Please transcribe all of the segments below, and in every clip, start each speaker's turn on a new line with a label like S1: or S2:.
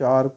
S1: 4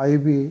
S1: IB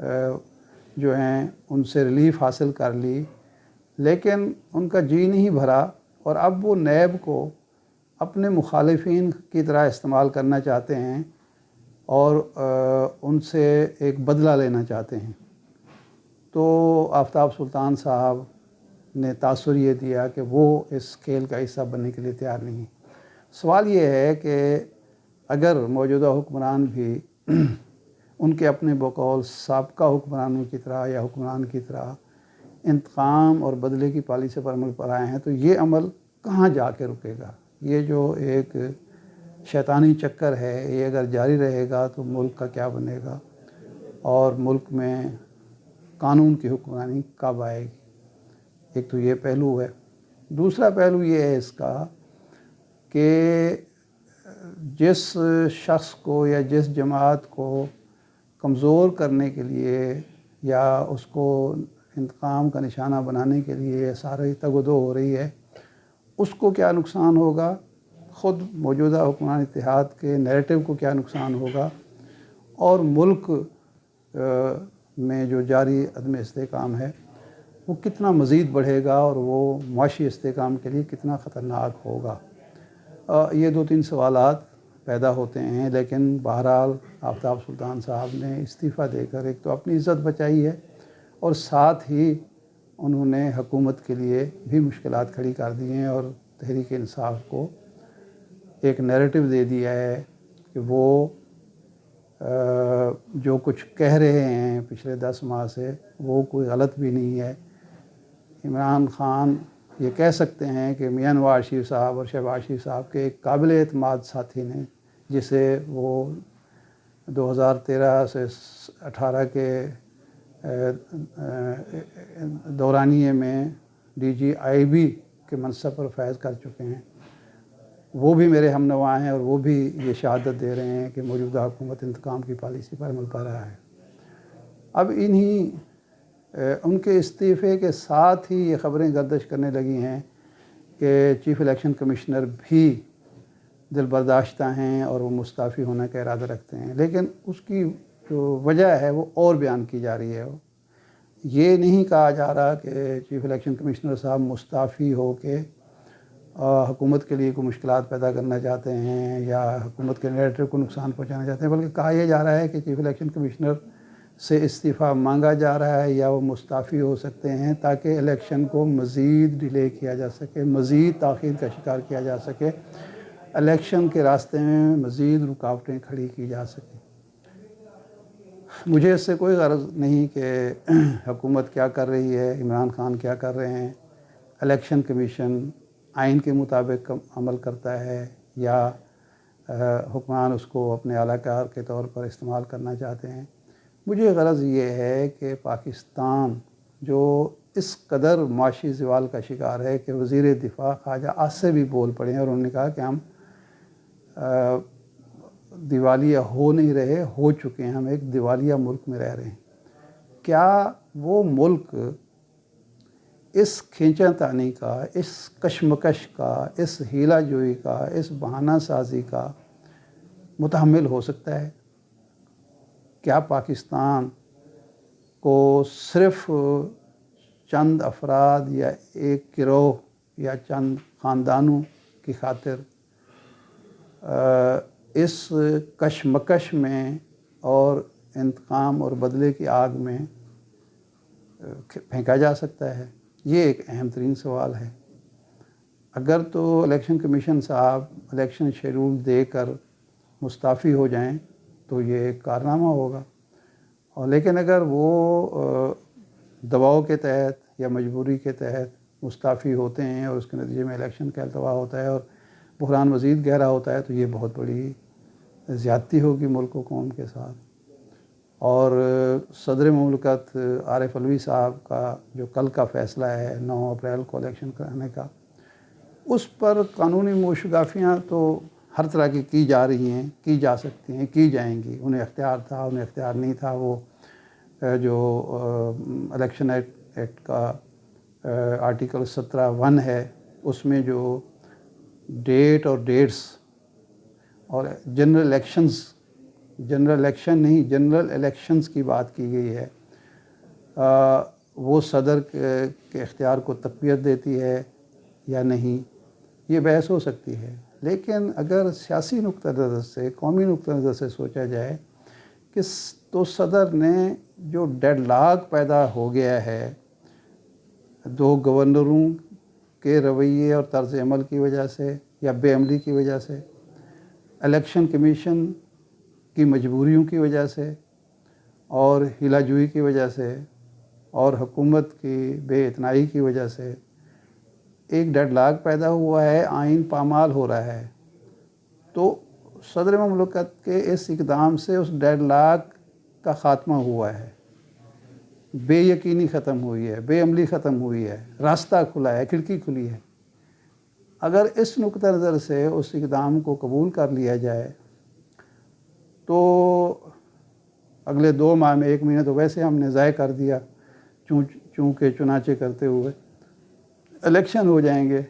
S1: جو ہیں ان سے ریلیف حاصل کر لی، لیکن ان کا جی نہیں بھرا اور اب وہ نیب کو اپنے مخالفین کی طرح استعمال کرنا چاہتے ہیں اور ان سے ایک بدلہ لینا چاہتے ہیں۔ تو آفتاب سلطان صاحب نے تاثر یہ دیا کہ وہ اس کھیل کا حصہ بننے کے لیے تیار نہیں۔ سوال یہ ہے کہ اگر موجودہ حکمران بھی ان کے اپنے بقول سابقہ حکمرانوں کی طرح یا حکمران کی طرح انتقام اور بدلے کی پالیسی پر عمل پر آئے ہیں تو یہ عمل کہاں جا کے رکے گا؟ یہ جو ایک شیطانی چکر ہے یہ اگر جاری رہے گا تو ملک کا کیا بنے گا اور ملک میں قانون کی حکمرانی کب آئے گی؟ ایک تو یہ پہلو ہے۔ دوسرا پہلو یہ ہے اس کا کہ جس شخص کو یا جس جماعت کو کمزور کرنے کے لیے یا اس کو انتقام کا نشانہ بنانے کے لیے ساری تگ و دو ہو رہی ہے، اس کو کیا نقصان ہوگا، خود موجودہ حکمران اتحاد کے نیریٹو کو کیا نقصان ہوگا، اور ملک میں جو جاری عدم استحکام ہے وہ کتنا مزید بڑھے گا اور وہ معاشی استحکام کے لیے کتنا خطرناک ہوگا۔ یہ دو تین سوالات پیدا ہوتے ہیں، لیکن بہرحال آفتاب سلطان صاحب نے استعفیٰ دے کر ایک تو اپنی عزت بچائی ہے اور ساتھ ہی انہوں نے حکومت کے لیے بھی مشکلات کھڑی کر دی ہیں اور تحریک انصاف کو ایک نیریٹو دے دیا ہے کہ وہ جو کچھ کہہ رہے ہیں پچھلے 10 ماہ سے وہ کوئی غلط بھی نہیں ہے۔ عمران خان یہ کہہ سکتے ہیں کہ میاں نواز شریف صاحب اور شہباز شریف صاحب کے ایک قابل اعتماد ساتھی نے، جسے وہ 2013 سے 18 کے دورانیے میں DGIB کے منصب پر فائز کر چکے ہیں، وہ بھی میرے ہم نوا ہیں اور وہ بھی یہ شہادت دے رہے ہیں کہ موجودہ حکومت انتقام کی پالیسی پر عمل کر رہا ہے۔ اب ان کے استعفے کے ساتھ ہی یہ خبریں گردش کرنے لگی ہیں کہ چیف الیکشن کمشنر بھی دل برداشتہ ہیں اور وہ مستعفی ہونے کا ارادہ رکھتے ہیں، لیکن اس کی جو وجہ ہے وہ اور بیان کی جا رہی ہے۔ یہ نہیں کہا جا رہا کہ چیف الیکشن کمشنر صاحب مستعفی ہو کے حکومت کے لیے کوئی مشکلات پیدا کرنا چاہتے ہیں یا حکومت کے نیریٹو کو نقصان پہنچانا چاہتے ہیں، بلکہ کہا یہ جا رہا ہے کہ چیف الیکشن کمشنر سے استعفیٰ مانگا جا رہا ہے یا وہ مستعفی ہو سکتے ہیں تاکہ الیکشن کو مزید ڈیلے کیا جا سکے، مزید تاخیر کا شکار کیا جا سکے، الیکشن کے راستے میں مزید رکاوٹیں کھڑی کی جا سکیں۔ مجھے اس سے کوئی غرض نہیں کہ حکومت کیا کر رہی ہے، عمران خان کیا کر رہے ہیں، الیکشن کمیشن آئین کے مطابق عمل کرتا ہے یا حکمران اس کو اپنے اعلیٰ کار کے طور پر استعمال کرنا چاہتے ہیں۔ مجھے غرض یہ ہے کہ پاکستان جو اس قدر معاشی زوال کا شکار ہے کہ وزیر دفاع خواجہ آصف بھی بول پڑے ہیں اور انہوں نے کہا کہ ہم دیوالیہ ہو نہیں رہے، ہو چکے ہیں، ہم ایک دیوالیہ ملک میں رہ رہے ہیں۔ کیا وہ ملک اس کھینچا تانی کا، اس کشمکش کا، اس ہیلا جوئی کا، اس بہانہ سازی کا متحمل ہو سکتا ہے؟ کیا پاکستان کو صرف چند افراد یا ایک گروہ یا چند خاندانوں کی خاطر اس کشمکش میں اور انتقام اور بدلے کی آگ میں پھینکا جا سکتا ہے؟ یہ ایک اہم ترین سوال ہے۔ اگر تو الیکشن کمیشن صاحب الیکشن شیڈول دے کر مستعفی ہو جائیں تو یہ ایک کارنامہ ہوگا، اور لیکن اگر وہ دباؤ کے تحت یا مجبوری کے تحت مستعفی ہوتے ہیں اور اس کے نتیجے میں الیکشن کا التوا ہوتا ہے اور بحران مزید گہرا ہوتا ہے تو یہ بہت بڑی زیادتی ہوگی ملک و قوم کے ساتھ۔ اور صدر مملکت عارف علوی صاحب کا جو کل کا فیصلہ ہے 9 اپریل کو الیکشن کرانے کا، اس پر قانونی موشگافیاں تو ہر طرح کی جا رہی ہیں، کی جا سکتی ہیں، کی جائیں گی۔ انہیں اختیار تھا، انہیں اختیار نہیں تھا، وہ جو الیکشن ایکٹ کا آرٹیکل 17(1) ہے اس میں جو ڈیٹ اور ڈیٹس اور جنرل الیکشنز جنرل الیکشن نہیں، جنرل الیکشنز کی بات کی گئی ہے، وہ صدر کے اختیار کو تقویت دیتی ہے یا نہیں، یہ بحث ہو سکتی ہے۔ لیکن اگر سیاسی نقطہ نظر سے، قومی نقطہ نظر سے سوچا جائے کہ تو صدر نے جو ڈیڈ لاک پیدا ہو گیا ہے دو گورنروں کے رویے اور طرز عمل کی وجہ سے یا بے عملی کی وجہ سے، الیکشن کمیشن کی مجبوریوں کی وجہ سے اور ہیلا جوئی کی وجہ سے اور حکومت کی بے اتنائی کی وجہ سے ایک ڈیڈ لاک پیدا ہوا ہے، آئین پامال ہو رہا ہے۔ تو صدر مملکت کے اس اقدام سے اس ڈیڈ لاک کا خاتمہ ہوا ہے، بے یقینی ختم ہوئی ہے، بے عملی ختم ہوئی ہے، راستہ کھلا ہے، کھڑکی کھلی ہے۔ اگر اس نقطہ نظر سے اس اقدام کو قبول کر لیا جائے تو اگلے 2 ماہ میں 1 مہینہ تو ویسے ہم نے ضائع کر دیا، چونکہ چنانچہ کرتے ہوئے الیکشن ہو جائیں گے،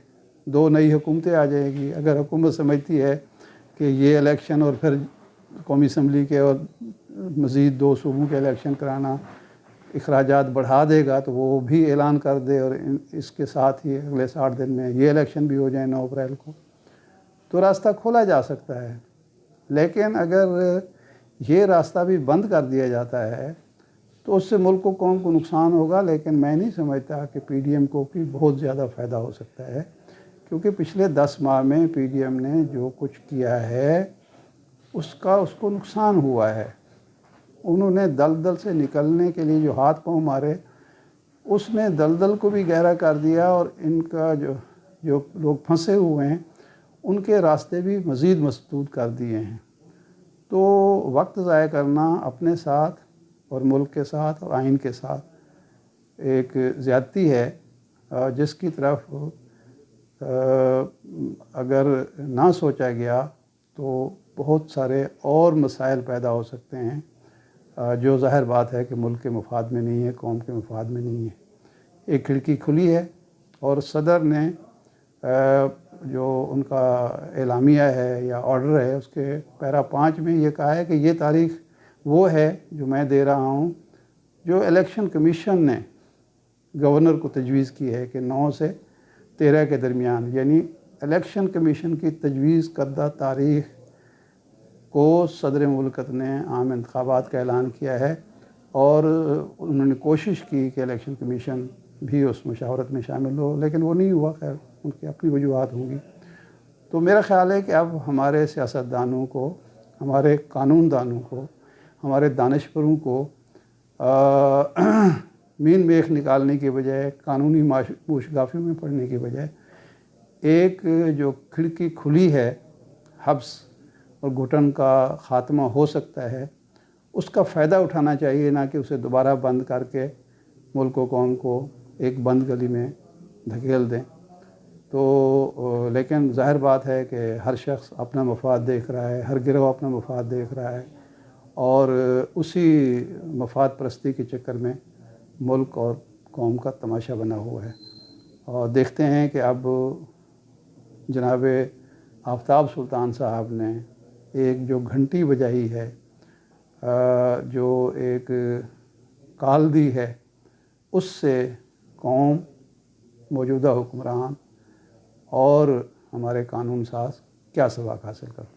S1: 2 نئی حکومتیں آ جائیں گی۔ اگر حکومت سمجھتی ہے کہ یہ الیکشن اور پھر قومی اسمبلی کے اور مزید 2 صوبوں کے الیکشن کرانا اخراجات بڑھا دے گا تو وہ بھی اعلان کر دے اور اس کے ساتھ ہی اگلے 60 دن میں یہ الیکشن بھی ہو جائے 9 اپریل کو، تو راستہ کھولا جا سکتا ہے۔ لیکن اگر یہ راستہ بھی بند کر دیا جاتا ہے تو اس سے ملک و قوم کو نقصان ہوگا، لیکن میں نہیں سمجھتا کہ پی ڈی ایم کو بھی بہت زیادہ فائدہ ہو سکتا ہے، کیونکہ پچھلے 10 ماہ میں پی ڈی ایم نے جو کچھ کیا ہے اس کو نقصان ہوا ہے۔ انہوں نے دلدل سے نکلنے کے لیے جو ہاتھ پاؤں مارے، اس نے دلدل کو بھی گہرا کر دیا اور ان کا جو لوگ پھنسے ہوئے ہیں ان کے راستے بھی مزید مسدود کر دیے ہیں۔ تو وقت ضائع کرنا اپنے ساتھ اور ملک کے ساتھ اور آئین کے ساتھ ایک زیادتی ہے، جس کی طرف اگر نہ سوچا گیا تو بہت سارے اور مسائل پیدا ہو سکتے ہیں، جو ظاہر بات ہے کہ ملک کے مفاد میں نہیں ہے، قوم کے مفاد میں نہیں ہے۔ ایک کھڑکی کھلی ہے اور صدر نے جو ان کا اعلامیہ ہے یا آرڈر ہے اس کے پیرا 5 میں یہ کہا ہے کہ یہ تاریخ وہ ہے جو میں دے رہا ہوں جو الیکشن کمیشن نے گورنر کو تجویز کی ہے کہ 9 سے 13 کے درمیان، یعنی الیکشن کمیشن کی تجویز کردہ تاریخ کو صدر مملکت نے عام انتخابات کا اعلان کیا ہے، اور انہوں نے کوشش کی کہ الیکشن کمیشن بھی اس مشاورت میں شامل ہو، لیکن وہ نہیں ہوا۔ خیر ان کی اپنی وجوہات ہوں گی۔ تو میرا خیال ہے کہ اب ہمارے سیاستدانوں کو، ہمارے قانون دانوں کو، ہمارے دانشوروں کو مین میخ نکالنے کے بجائے، قانونی موشگافیوں میں پڑنے کے بجائے ایک جو کھڑکی کھلی ہے، حبس اور گھٹن کا خاتمہ ہو سکتا ہے، اس کا فائدہ اٹھانا چاہیے، نہ کہ اسے دوبارہ بند کر کے ملک و قوم کو ایک بند گلی میں دھکیل دیں۔ تو لیکن ظاہر بات ہے کہ ہر شخص اپنا مفاد دیکھ رہا ہے، ہر گروہ اپنا مفاد دیکھ رہا ہے، اور اسی مفاد پرستی کے چکر میں ملک اور قوم کا تماشا بنا ہوا ہے۔ اور دیکھتے ہیں کہ اب جناب آفتاب سلطان صاحب نے ایک جو گھنٹی بجائی ہے، جو ایک کال دی ہے، اس سے قوم، موجودہ حکمران اور ہمارے قانون ساز کیا سبق حاصل کرتے ہیں۔